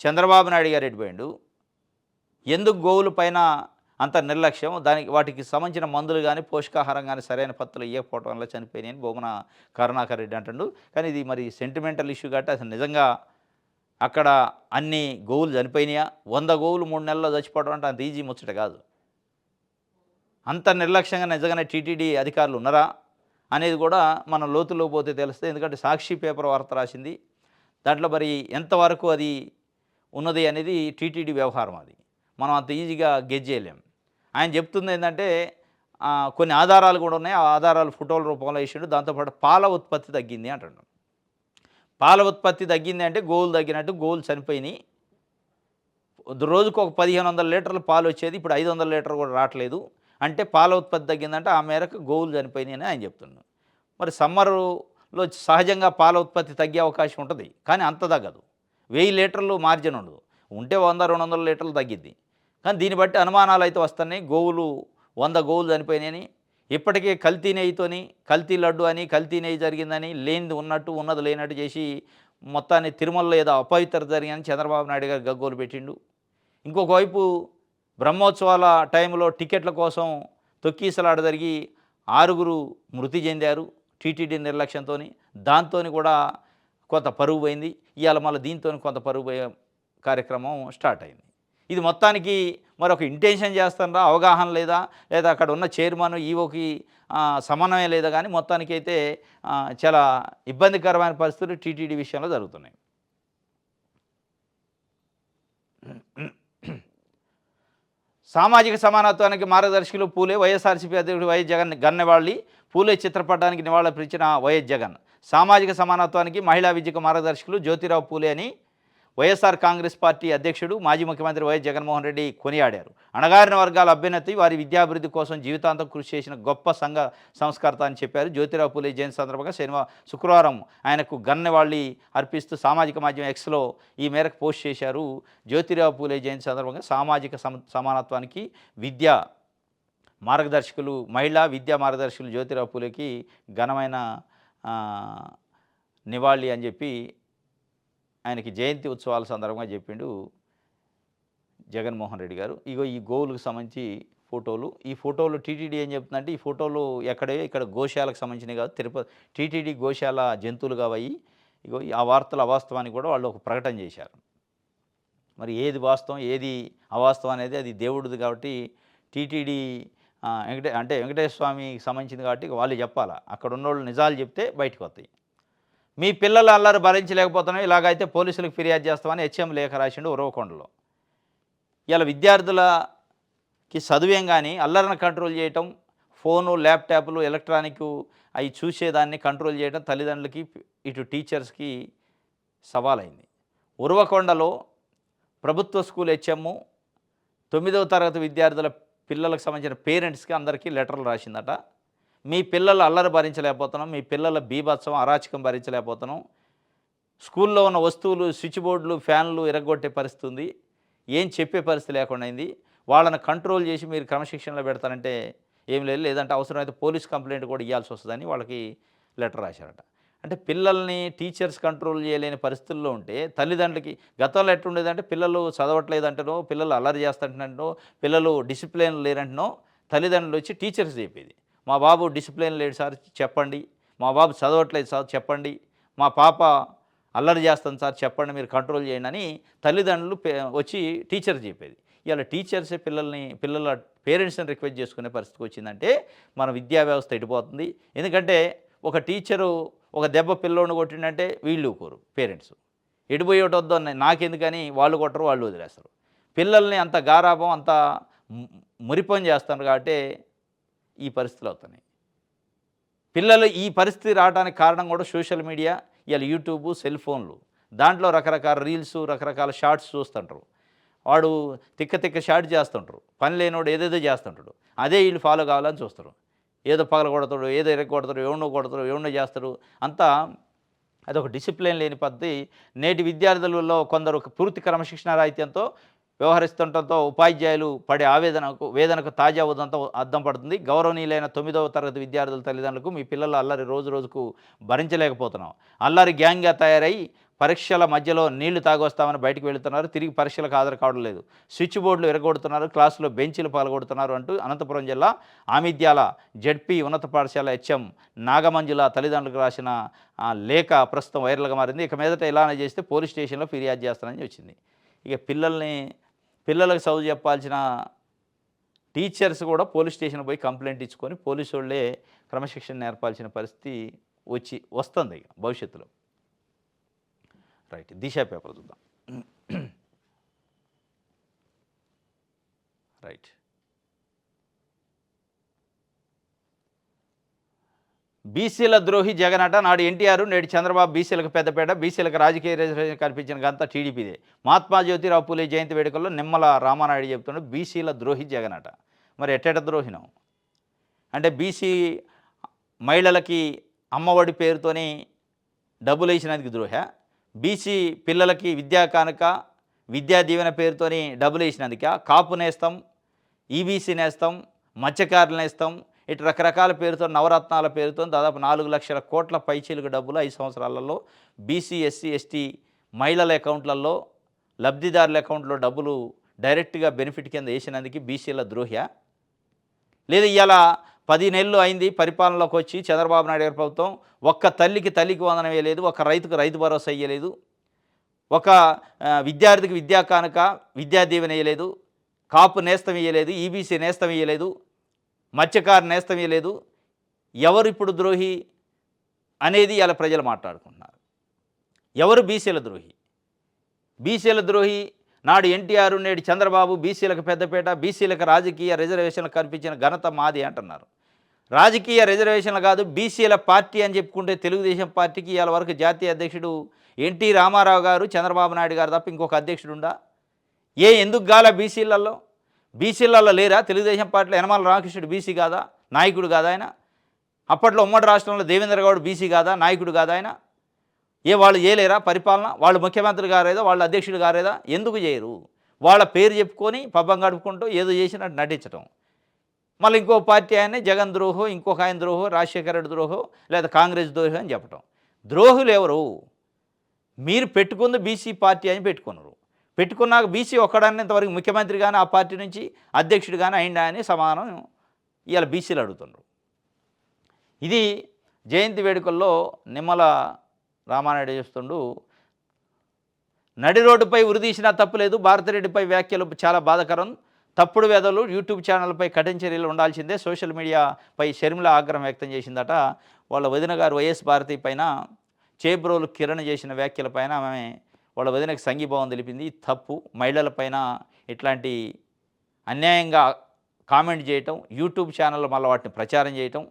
చంద్రబాబు నాయుడు గారు ఎడిపోయిండు. ఎందుకు గోవుల పైన అంత నిర్లక్ష్యం? వాటికి సంబంధించిన మందులు కానీ పోషకాహారం కానీ సరైన పద్ధతులు ఇవ్వకపోవడం వల్ల చనిపోయినాయని భూమన కరుణాకర్ రెడ్డి అంటుండు. కానీ ఇది మరి సెంటిమెంటల్ ఇష్యూ కాబట్టి అసలు నిజంగా అక్కడ అన్ని గోవులు చనిపోయినాయా? 100 గోవులు 3 నెలల్లో చచ్చిపోవడం అంటే అంత ఈజీ ముచ్చట కాదు. అంత నిర్లక్ష్యంగా నిజంగానే టీటీడీ అధికారులు ఉన్నారా అనేది కూడా మనం లోతులో పోతే తెలుస్తుంది. ఎందుకంటే సాక్షి పేపర్ వార్త రాసింది. దాంట్లో మరి ఎంతవరకు అది ఉన్నది అనేది టీటీడీ వ్యవహారం. అది మనం అంత ఈజీగా గెజ్ చేయలేం. ఆయన చెప్తుంది ఏంటంటే కొన్ని ఆధారాలు కూడా ఉన్నాయి. ఆ ఆధారాలు ఫోటోల రూపంలో వేసిండు. దాంతోపాటు పాల ఉత్పత్తి తగ్గింది అంటున్నాడు. పాల ఉత్పత్తి తగ్గింది అంటే గోవులు తగ్గినట్టు, గోవులు చనిపోయినాయి. రోజుకు ఒక 1500 లీటర్ల పాలు వచ్చేది, ఇప్పుడు 500 లీటర్ కూడా రావట్లేదు. అంటే పాల ఉత్పత్తి తగ్గిందంటే ఆ మేరకు గోవులు చనిపోయినాయి అని ఆయన చెప్తున్నాడు. మరి సమ్మర్లో సహజంగా పాల ఉత్పత్తి తగ్గే అవకాశం ఉంటుంది, కానీ అంత తగ్గదు. 1000 లీటర్లు మార్జిన్ ఉండదు. ఉంటే 100-200 లీటర్లు తగ్గిద్ది. కానీ దీన్ని బట్టి అనుమానాలు అయితే వస్తున్నాయి. 100 గోవులు చనిపోయినాయని, ఇప్పటికే కల్తీ నెయ్యితోని, కల్తీ లడ్డు అని, కల్తీ నెయ్యి జరిగిందని, లేనిది ఉన్నట్టు ఉన్నది లేనట్టు చేసి మొత్తాన్ని తిరుమలలో ఏదో అపవిత్రత జరిగిందని చంద్రబాబు నాయుడు గారు గగ్గోలు పెట్టిండు. ఇంకొక వైపు బ్రహ్మోత్సవాల టైంలో టికెట్ల కోసం తొక్కీసలాట జరిగి 6 మృతి చెందారు టీటీడీ నిర్లక్ష్యంతో. దాంతో కూడా కొంత పరుగు పోయింది. ఇవాళ మళ్ళీ దీంతో కొంత పరుగు పోయే కార్యక్రమం స్టార్ట్ అయింది. ఇది మొత్తానికి మరొక ఇంటెన్షన్ చేస్తారా, అవగాహన లేదా, లేదా అక్కడ ఉన్న చైర్మన్ ఈఓకి సమన్వయం లేదా, కానీ మొత్తానికైతే చాలా ఇబ్బందికరమైన పరిస్థితులు టీటీడీ విషయంలో జరుగుతున్నాయి. సామాజిక సమానత్వానికి మార్గదర్శకులు పూలే, వైఎస్ఆర్సీపీ అధ్యక్షుడు వైఎస్ జగన్ గన్నెవాళ్ళి. పూలే చిత్రపటానికి నివాళులర్పించిన వైఎస్ జగన్. సామాజిక సమానత్వానికి, మహిళా విద్యకు మార్గదర్శకులు జ్యోతిరావు పూలే అని వైఎస్ఆర్ కాంగ్రెస్ పార్టీ అధ్యక్షుడు మాజీ ముఖ్యమంత్రి వైఎస్ జగన్మోహన్ రెడ్డి కొనియాడారు. అణగారిన వర్గాల అభ్యున్నతి, వారి విద్యాభివృద్ధి కోసం జీవితాంతం కృషి చేసిన గొప్ప సంఘ సంస్కర్త అని చెప్పారు. జ్యోతిరావు పూలే జయంతి సందర్భంగా శుక్రవారం ఆయనకు గన్నెవాళ్ళి అర్పిస్తూ సామాజిక మాధ్యమం ఎక్స్లో ఈ మేరకు పోస్ట్ చేశారు. జ్యోతిరావు పూలే జయంతి సందర్భంగా సామాజిక సమానత్వానికి విద్యా మార్గదర్శకులు, మహిళా విద్యా మార్గదర్శకులు జ్యోతిరావు పూలేకి ఘనమైన నివాళి అని చెప్పి ఆయనకి జయంతి ఉత్సవాల సందర్భంగా చెప్పిండు జగన్మోహన్ రెడ్డి గారు. ఇగో ఈ గోవులకు సంబంధించి ఫోటోలు. ఈ ఫోటోలు టీటీడీ ఏం చెప్తుందంటే, ఈ ఫోటోలు ఇక్కడ గోశాలకు సంబంధించినవి కాదు, తిరుపతి టీటీడీ గోశాల జంతువులు కావయి. ఇగో ఆ వార్తలు అవాస్తవానికి కూడా వాళ్ళు ఒక ప్రకటన చేశారు. మరి ఏది వాస్తవం ఏది అవాస్తవం అనేది అది దేవుడిది కాబట్టి టీటీడీ వెంకటేశ్వర స్వామికి సంబంధించింది కాబట్టి వాళ్ళు చెప్పాలా. అక్కడ ఉన్నోళ్ళు నిజాలు చెప్తే బయటకు వస్తాయి. మీ పిల్లలు అల్లరి భరించలేకపోతున్నాం, ఇలాగైతే పోలీసులకు ఫిర్యాదు చేస్తామని హెచ్ఎం లేఖ రాసిండు ఉరవకొండలో. ఇలా విద్యార్థులకి చదువేం కానీ అల్లరిని కంట్రోల్ చేయటం, ఫోను ల్యాప్టాప్లు ఎలక్ట్రానిక్ అవి చూసేదాన్ని కంట్రోల్ చేయడం తల్లిదండ్రులకి ఇటు టీచర్స్కి సవాలైంది. ఉరవకొండలో ప్రభుత్వ స్కూల్ హెచ్ఎం 9వ తరగతి విద్యార్థుల పిల్లలకు సంబంధించిన పేరెంట్స్కి అందరికీ లెటర్లు రాసిందట. మీ పిల్లలు అల్లరి భరించలేకపోతున్నాం, మీ పిల్లల బీభత్సం అరాచకం భరించలేకపోతున్నాం, స్కూల్లో ఉన్న వస్తువులు స్విచ్ బోర్డులు ఫ్యాన్లు ఇరగొట్టే పరిస్థితి ఉంది, ఏం చెప్పే పరిస్థితి లేకుండా అయింది, వాళ్ళని కంట్రోల్ చేసి మీరు క్రమశిక్షణలో పెడతారంటే ఏం లేదు, లేదంటే అవసరమైతే పోలీస్ కంప్లైంట్ కూడా ఇవ్వాల్సి వస్తుందని వాళ్ళకి లెటర్ రాశారట. అంటే పిల్లల్ని టీచర్స్ కంట్రోల్ చేయలేని పరిస్థితుల్లో ఉంటే తల్లిదండ్రులకి గతంలో ఎట్లుండేదంటే పిల్లలు చదవట్లేదంటనో, పిల్లలు అల్లరి చేస్తుంటనో, పిల్లలు డిసిప్లిన్ లేరంటనో తల్లిదండ్రులు వచ్చి టీచర్స్ చెప్పేది, మా బాబు డిసిప్లిన్ లేడు సార్ చెప్పండి, మా బాబు చదవట్లేదు సార్ చెప్పండి, మా పాప అల్లరి చేస్తుంది సార్ చెప్పండి, మీరు కంట్రోల్ చేయండి అని తల్లిదండ్రులు వచ్చి టీచర్ చెప్పేది. ఇవాళ టీచర్సే పిల్లల పేరెంట్స్ని రిక్వెస్ట్ చేసుకునే పరిస్థితికి వచ్చిందంటే మన విద్యా వ్యవస్థ ఎడిపోతుంది. ఎందుకంటే ఒక టీచరు ఒక దెబ్బ పిల్లోని కొట్టిందంటే వీళ్ళు ఊరుకోరు, పేరెంట్స్ ఎడిపోయేటొద్దు నాకెందుకని వాళ్ళు కొట్టరు, వాళ్ళు వదిలేస్తారు. పిల్లల్ని అంత గారాభం అంత మురిపం చేస్తారు కాబట్టి ఈ పరిస్థితులు అవుతున్నాయి. పిల్లలు ఈ పరిస్థితి రావడానికి కారణం కూడా సోషల్ మీడియా, ఇవాళ యూట్యూబ్, సెల్ ఫోన్లు. దాంట్లో రకరకాల రీల్స్ రకరకాల షార్ట్స్ చూస్తుంటారు. వాడు తిక్క షార్ట్ చేస్తుంటారు, పని లేనివాడు ఏదేదో చేస్తుంటాడు, అదే వీళ్ళు ఫాలో కావాలని చూస్తారు. ఏదో పగల కొడతాడు, ఏదో ఎరగొడతాడు, ఎవడో చేస్తాడు. అంతా అదొక డిసిప్లిన్ లేని పద్ధతి. నేటి విద్యార్థులలో కొందరు పూర్తి క్రమశిక్షణ రాహిత్యంతో వ్యవహరిస్తుండటంతో ఉపాధ్యాయులు పడే వేదనకు తాజా ఉదంతం అద్దం పడుతుంది. గౌరవనీయులైన 9వ తరగతి విద్యార్థుల తల్లిదండ్రులకు మీ పిల్లల అల్లరి రోజుకు భరించలేకపోతున్నాం, అల్లరి గ్యాంగ్గా తయారై పరీక్షల మధ్యలో నీళ్లు తాగొస్తామని బయటకు వెళుతున్నారు, తిరిగి పరీక్షలకు హాజరు కావడం లేదు, స్విచ్ బోర్డులు ఎరగొడుతున్నారు, క్లాసులో బెంచీలు పాల్గొడుతున్నారు అంటూ అనంతపురం జిల్లా ఆమిద్యాల జెడ్పీ ఉన్నత పాఠశాల హెచ్ఎం నాగమంజుల తల్లిదండ్రులకు రాసిన లేఖ ప్రస్తుతం వైరల్గా మారింది. ఇక మీదట ఇలానే చేస్తే పోలీస్ స్టేషన్లో ఫిర్యాదు చేస్తానని వచ్చింది. ఇక పిల్లలకు చదువు చెప్పాల్సిన టీచర్స్ కూడా పోలీస్ స్టేషన్ పోయి కంప్లైంట్ ఇచ్చుకొని పోలీసు వాళ్ళే క్రమశిక్షణ నేర్పాల్సిన పరిస్థితి వస్తుంది ఇక భవిష్యత్తులో. రైట్, దిశ పేపర్ చూద్దాం. రైట్, బీసీల ద్రోహి జగనట, నాడు ఎన్టీఆర్ నేడు చంద్రబాబు బీసీలకు పెద్దపేట, బీసీలకు రాజకీయ రిజర్వేషన్ కల్పించిన గంత టీడీపీదే. మహాత్మా జ్యోతిరావు పూలే జయంతి వేడుకల్లో నిమ్మల రామానాయుడు చెప్తున్నాడు బీసీల ద్రోహి జగనట. మరి ఎట్టేట ద్రోహినం అంటే బీసీ మహిళలకి అమ్మఒడి పేరుతోని డబ్బులు వేసినందుకు ద్రోహ, బీసీ పిల్లలకి విద్యా కానుక విద్యా దీవెన పేరుతోని డబ్బులు వేసినందుక, కాపు నేస్తాం, ఈబీసీ నేస్తాం, మత్స్యకారులు నేస్తాం, ఇటు రకరకాల పేరుతో నవరత్నాల పేరుతో దాదాపు 4 లక్షల కోట్ల పైచీలకు డబ్బులు 5 సంవత్సరాలలో బీసీ ఎస్సీ ఎస్టీ మహిళల అకౌంట్లలో లబ్ధిదారుల అకౌంట్లో డబ్బులు డైరెక్ట్గా బెనిఫిట్ కింద వేసినందుకు బీసీల ద్రోహ్య. లేదా ఇవాళ 10 నెలలు అయింది పరిపాలనలోకి వచ్చి చంద్రబాబు నాయుడు గారి ప్రభుత్వం, ఒక్క తల్లికి వందనం వేయలేదు, ఒక్క రైతుకు రైతు భరోసా ఇయ్యలేదు, ఒక విద్యార్థికి విద్యా కానుక, విద్యా దీవెన ఇయ్యలేదు, కాపు నేస్తం ఇయ్యలేదు, ఈబీసీ నేస్తం ఇయ్యలేదు, మత్స్యకారు నేస్తం ఇయ్యలేదు. ఎవరు ఇప్పుడు ద్రోహి అనేది ఇలా ప్రజలు మాట్లాడుకుంటున్నారు. ఎవరు బీసీల ద్రోహి? బీసీల ద్రోహి నాడు ఎన్టీఆర్, నేడు చంద్రబాబు బీసీలకు పెద్దపీట, బీసీలకు రాజకీయ రిజర్వేషన్లు కల్పించిన ఘనత మాది అంటున్నారు. రాజకీయ రిజర్వేషన్లు కాదు, బీసీల పార్టీ అని చెప్పుకుంటే తెలుగుదేశం పార్టీకి ఇవాళ వరకు జాతీయ అధ్యక్షుడు ఎన్టీ రామారావు గారు, చంద్రబాబు నాయుడు గారు తప్ప ఇంకొక అధ్యక్షుడు ఉండా? ఎందుకు గాల బీసీలలో? బీసీలలో లేరా? తెలుగుదేశం పార్టీలో యనమల రామకృష్ణుడు బీసీ కాదా? నాయకుడు కాదా ఆయన? అప్పట్లో ఉమ్మడి రాష్ట్రంలో దేవేంద్ర గౌడ్ బీసీ కాదా? నాయకుడు కాదా ఆయన? వాళ్ళు చేయలేరా పరిపాలన? వాళ్ళు ముఖ్యమంత్రి గారేదా, వాళ్ళు అధ్యక్షుడు గారేదా? ఎందుకు చేయరు? వాళ్ళ పేరు చెప్పుకొని పబ్బం గడుపుకుంటూ ఏదో చేసినట్టు నటించడం. మళ్ళీ ఇంకో పార్టీ ఆయన్ని జగన్ ద్రోహో, ఇంకొక ఆయన ద్రోహో, రాజశేఖర రెడ్డి ద్రోహో, లేదా కాంగ్రెస్ ద్రోహో అని చెప్పటం. ద్రోహులు ఎవరు? మీరు పెట్టుకుంది బీసీ పార్టీ అని పెట్టుకున్నారు. పెట్టుకున్నాక బీసీ ఒక్కడన్నంతవరకు ముఖ్యమంత్రి కానీ ఆ పార్టీ నుంచి అధ్యక్షుడు కానీ అయిందా అని సమానం ఇవాళ బీసీలు అడుగుతున్నారు. ఇది జయంతి వేడుకల్లో నిమ్మల రామానాయుడు చేస్తుండు. నడి రోడ్డుపై ఉరిదీసినా తప్పులేదు, భారతిరెడ్డిపై వ్యాఖ్యలు చాలా బాధాకరం, తప్పుడు వేదలు యూట్యూబ్ ఛానల్పై కఠిన చర్యలు ఉండాల్సిందే, సోషల్ మీడియాపై షర్మిల ఆగ్రహం వ్యక్తం చేసిందట. వాళ్ళ వదిన గారు వైఎస్ భారతి పైన చేబ్రోలు కిరణ్ చేసిన వ్యాఖ్యలపైన ఆమె వాళ్ళ వదినకి సంఘీభావం తెలిపింది. తప్పు. మహిళలపైన ఇట్లాంటి అన్యాయంగా కామెంట్ చేయటం, యూట్యూబ్ ఛానల్ మళ్ళీ వాటిని ప్రచారం చేయటం,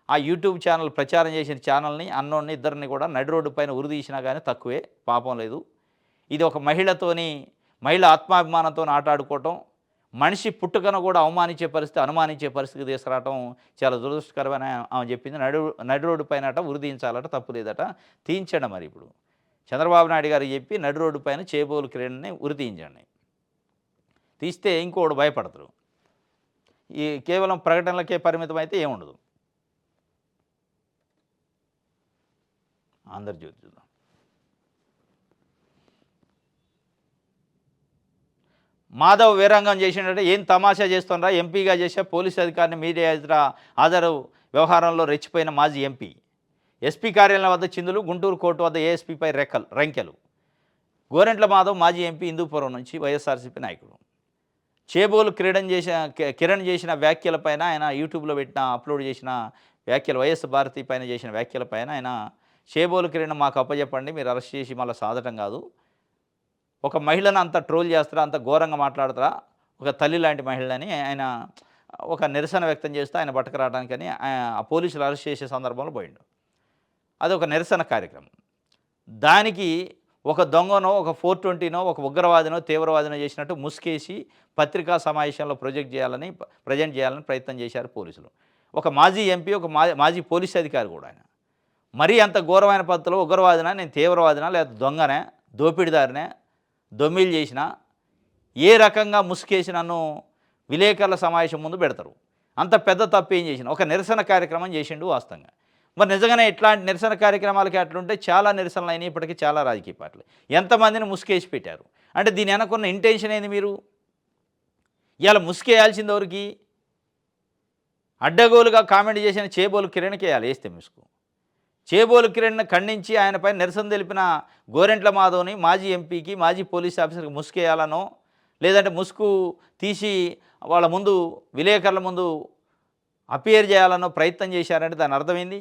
ఆ యూట్యూబ్ ఛానల్ ప్రచారం చేసిన ఛానల్ని అన్నోన్ని ఇద్దరిని కూడా నడి రోడ్డు పైన ఉరిదీసినా కానీ తక్కువే, పాపం లేదు. ఇది ఒక మహిళ ఆత్మాభిమానంతో ఆటాడుకోవటం, మనిషి పుట్టుకను కూడా అవమానించే పరిస్థితి, అనుమానించే పరిస్థితికి తీసుకురావటం చాలా దురదృష్టకరమైన ఆమె చెప్పింది. నడి రోడ్డు పైన ఉరిదీయించాలట, తప్పు లేదట. తీయించండి మరి. ఇప్పుడు చంద్రబాబు నాయుడు గారు చెప్పి నడి రోడ్డు పైన చేబోలు కిరణ్ని ఉరితీయించండి. తీస్తే ఇంకోడు భయపడతారు. ఈ కేవలం ప్రకటనలకే పరిమితం అయితే ఏముండదు. ఆంధ్రజ్యోతి చూద్దాం. మాధవ్ వీరంగం చేసినట్టే ఏం తమాషా చేస్తున్నారా? ఎంపీగా చేసే పోలీసు అధికారిని మీడియా ఎదుట హాజరు వ్యవహారంలో రెచ్చిపోయిన మాజీ ఎంపీ. ఎస్పీ కార్యాలయం వద్ద చిందులు, గుంటూరు కోర్టు వద్ద ఏఎస్పీపై రంకెలు. గోరెంట్ల మాధవ్ మాజీ ఎంపీ, హిందూపురం నుంచి, వైఎస్ఆర్సీపీ నాయకుడు. చేబోలు కిరణ్ చేసిన వ్యాఖ్యలపైన ఆయన యూట్యూబ్లో అప్లోడ్ చేసిన వ్యాఖ్యలు, వైఎస్ భారతి పైన చేసిన వ్యాఖ్యలపైన ఆయన చేబోలు కిరణ్ మాకు అప్పచెప్పండి, మీరు అరెస్ట్ చేసి మళ్ళీ సాధటం కాదు, ఒక మహిళను అంత ట్రోల్ చేస్తారా, అంత ఘోరంగా మాట్లాడతారా, ఒక తల్లి లాంటి మహిళని ఆయన ఒక నిరసన వ్యక్తం చేస్తూ ఆయన పట్టుకురావడానికని ఆ పోలీసులు అరెస్ట్ చేసే సందర్భంలో పోయిండు. అది ఒక నిరసన కార్యక్రమం. దానికి ఒక దొంగనో, ఒక 420నో, ఒక ఉగ్రవాదినో, తీవ్రవాదినో చేసినట్టు ముసుకేసి పత్రికా సమావేశంలో ప్రజెంట్ చేయాలని ప్రయత్నం చేశారు పోలీసులు. ఒక మాజీ ఎంపీ, ఒక మాజీ పోలీస్ అధికారి కూడా ఆయన. మరీ అంత ఘోరమైన పద్ధతిలో ఉగ్రవాదినా, నేను తీవ్రవాదినా, లేదా దొంగనే, దోపిడిదారినే, దొమ్మిలు చేసినా, ఏ రకంగా ముసుకేసి నన్ను విలేకరుల సమావేశం ముందు పెడతారు? అంత పెద్ద తప్పు ఏం చేసిన? ఒక నిరసన కార్యక్రమం చేసిండు వాస్తవంగా. మరి నిజంగానే ఇట్లాంటి నిరసన కార్యక్రమాలకి అట్లుంటే చాలా నిరసనలు అయినాయి. ఇప్పటికీ చాలా రాజకీయ పార్టీలు ఎంతమందిని ముసుకేసి పెట్టారు అంటే దీని వెనకున్న ఇంటెన్షన్ ఏంది? మీరు ఇవాళ ముసుకేయాల్సింది ఎవరికి? అడ్డగోలుగా కామెంట్ చేసిన చేబోలు కిరణ్కి వేయాలి, వేస్తే ముసుగు. చేబోలు కిరణ్ని ఖండించి ఆయనపై నిరసన తెలిపిన గోరెంట్ల మాధవ్ని మాజీ ఎంపీకి, మాజీ పోలీస్ ఆఫీసర్కి ముసుకేయాలనో, లేదంటే ముసుగు తీసి వాళ్ళ ముందు విలేకరుల ముందు అపియర్ చేయాలనో ప్రయత్నం చేశారంటే దాని అర్థమైంది.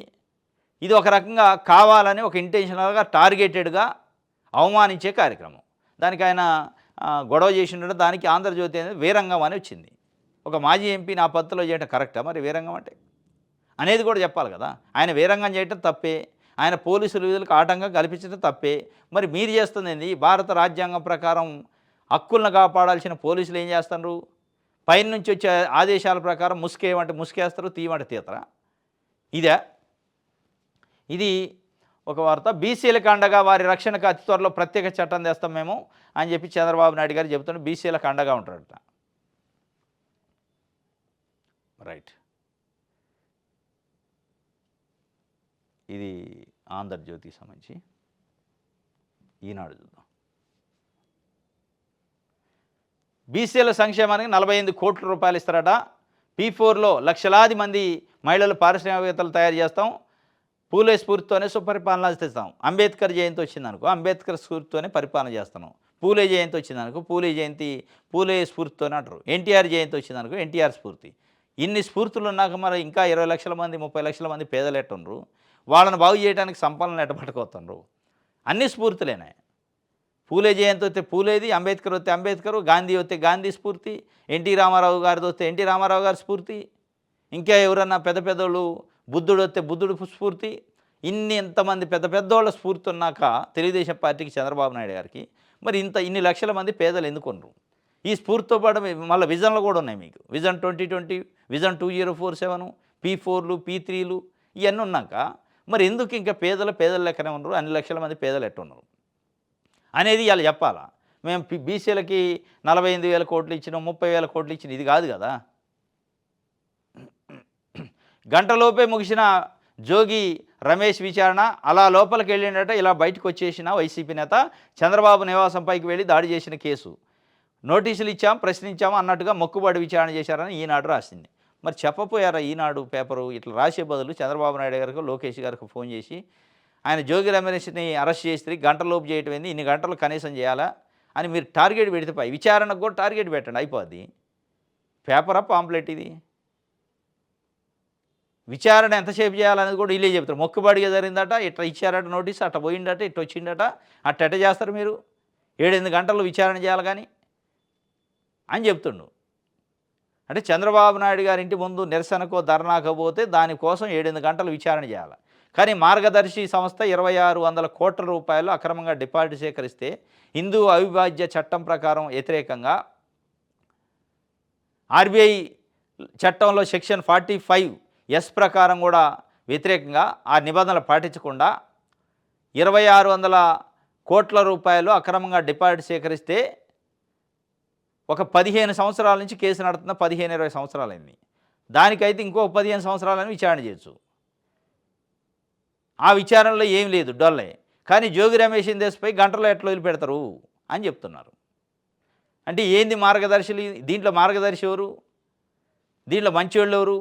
ఇది ఒక రకంగా కావాలని ఒక ఇంటెన్షనల్గా టార్గెటెడ్గా అవమానించే కార్యక్రమం. దానికి ఆయన గొడవ చేసిండే, దానికి ఆంధ్రజ్యోతి అనేది వీరంగం అని వచ్చింది. ఒక మాజీ ఎంపీ నా పద్ధతిలో చేయటం కరెక్టా? మరి వీరంగం అంటే అనేది కూడా చెప్పాలి కదా. ఆయన వీరంగం చేయటం తప్పే, ఆయన పోలీసుల విధులకు ఆటంకం కల్పించడం తప్పే. మరి మీరు చేస్తుంది ఏంది? భారత రాజ్యాంగం ప్రకారం హక్కులను కాపాడాల్సిన పోలీసులు ఏం చేస్తున్నారు? పైన నుంచి వచ్చే ఆదేశాల ప్రకారం ముసుకేయమంటే ముసుకేస్తారు, తీయమంటే తీతరా? ఇది ఒక వార్త. బీసీలకు అండగా వారి రక్షణకు అతి త్వరలో ప్రత్యేక చట్టం తెస్తాం మేము అని చెప్పి చంద్రబాబు నాయుడు గారు చెబుతుంటే బీసీలకు అండగా ఉంటాడట. రైట్. ఇది ఆంధ్రజ్యోతికి సంబంధించి. ఈనాడు చూద్దాం. బీసీల సంక్షేమానికి 48 కోట్ల రూపాయలు ఇస్తారట. P4లో లక్షలాది మంది మహిళలు పారిశ్రామికవేత్తలు తయారు చేస్తాం, పూలే స్ఫూర్తితోనే సుపరిపాలన తెస్తాం. అంబేద్కర్ జయంతి వచ్చిందనుకో, అంబేద్కర్ స్ఫూర్తితోనే పరిపాలన చేస్తున్నాం. పూలే జయంతి వచ్చిందనుకో, పూలే జయంతి పూలే స్ఫూర్తితోనే అంటారు. ఎన్టీఆర్ జయంతి వచ్చిందనుకో, ఎన్టీఆర్ స్ఫూర్తి. ఇన్ని స్ఫూర్తులు ఉన్నాక మరి ఇంకా 20 లక్షల మంది, 30 లక్షల మంది పేదలు ఎట్టుండ్రు? వాళ్ళని బాగు చేయడానికి సంపన్నులను ఎట్ట పట్టుకొస్తుండ్రు? అన్ని స్ఫూర్తులేనే. పూలే జయంతి వస్తే పూలేది, అంబేద్కర్ వస్తే అంబేద్కరు, గాంధీ వస్తే గాంధీ స్ఫూర్తి, ఎన్టీ రామారావు గారిది వస్తే ఎన్టీ రామారావు గారి స్ఫూర్తి, ఇంకా ఎవరన్నా పెద్ద పెద్దోళ్ళు బుద్ధుడు వస్తే బుద్ధుడు స్ఫూర్తి. ఇంతమంది పెద్ద పెద్దోళ్ళ స్ఫూర్తి ఉన్నాక తెలుగుదేశం పార్టీకి, చంద్రబాబు నాయుడు గారికి మరి ఇన్ని లక్షల మంది పేదలు ఎందుకున్నారు? ఈ స్ఫూర్తితో పాటు మళ్ళీ విజన్లు కూడా ఉన్నాయి మీకు. విజన్ 2020, విజన్ 2047, P4లు, P3లు ఇవన్నీ ఉన్నాక మరి ఎందుకు ఇంకా పేదల లెక్కనే ఉన్నారు? అన్ని లక్షల మంది పేదలు ఎట్టున్నారు అనేది ఇలా చెప్పాలా? మేము బీసీలకి 48,000 కోట్లు ఇచ్చినాం, 30,000 కోట్లు ఇచ్చినాం, ఇది కాదు కదా. గంటలోపే ముగిసిన జోగి రమేష్ విచారణ. అలా లోపలికి వెళ్ళినట్ట ఇలా బయటకు వచ్చేసిన వైసీపీ నేత చంద్రబాబు నివాసంపైకి వెళ్ళి దాడి చేసిన కేసు. నోటీసులు ఇచ్చాం, ప్రశ్నించాము అన్నట్టుగా మొక్కుబడి విచారణ చేశారని ఈనాడు రాసింది. మరి చెప్పపోయారా ఈనాడు పేపరు? ఇట్లా రాసే బదులు చంద్రబాబు నాయుడు గారికి, లోకేష్ గారికి ఫోన్ చేసి ఆయన జోగి రమేష్ని అరెస్ట్ చేస్తే గంటలోపు చేయటం ఏంది, ఇన్ని గంటలు కనీసం చేయాలా అని మీరు టార్గెట్ పెడితే విచారణకు కూడా టార్గెట్ పెట్టండి, అయిపోద్ది. పేపరా పాంప్లెట్ ఇది? విచారణ ఎంతసేపు చేయాలనేది కూడా వీళ్ళే చెప్తారు. మొక్కుబడిగా జరిగిందట, ఇట్లా ఇచ్చారట నోటీస్, అట్ట పోయిందట, ఇట్ట వచ్చిందట, ఎట్ట చేస్తారు మీరు? 7-8 గంటలు విచారణ చేయాలి కానీ అని చెప్తుండు. అంటే చంద్రబాబు నాయుడు గారి ఇంటి ముందు నిరసనకో ధర్నాకో పోతే దానికోసం 7-8 గంటలు విచారణ చేయాలి. కానీ మార్గదర్శి సంస్థ 2,600 కోట్ల రూపాయలు అక్రమంగా డిపాజిట్ సేకరిస్తే హిందూ అవిభాజ్య చట్టం ప్రకారం వ్యతిరేకంగా ఆర్బీఐ చట్టంలో సెక్షన్ 45(s) ప్రకారం కూడా వ్యతిరేకంగా ఆ నిబంధనలు పాటించకుండా 2,600 కోట్ల రూపాయలు అక్రమంగా డిపాజిట్ సేకరిస్తే ఒక 15 సంవత్సరాల నుంచి కేసు నడుతున్న 15-20 సంవత్సరాలైంది. దానికైతే ఇంకో 15 సంవత్సరాలని విచారణ చేయొచ్చు. ఆ విచారణలో ఏం లేదు, డొల్లే. కానీ జోగి రమేష్ దేశపై గంటలో ఎట్లా వదిలిపెడతారు అని చెప్తున్నారు. అంటే ఏంది మార్గదర్శులు? దీంట్లో మార్గదర్శి ఎవరు? దీంట్లో మంచివాళ్ళు ఎవరు?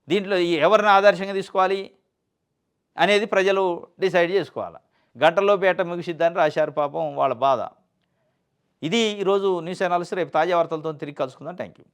దీంట్లో ఎవరిని ఆదర్శంగా తీసుకోవాలి అనేది ప్రజలు డిసైడ్ చేసుకోవాలి. గంటలోపు ఎట్ట ముగిసిద్దని రాశారు పాపం, వాళ్ళ బాధ ఇది. ఈరోజు న్యూస్ అనాలిసిస్. రేపు తాజా వార్తలతో తిరిగి కలుసుకుందాం. Thank you.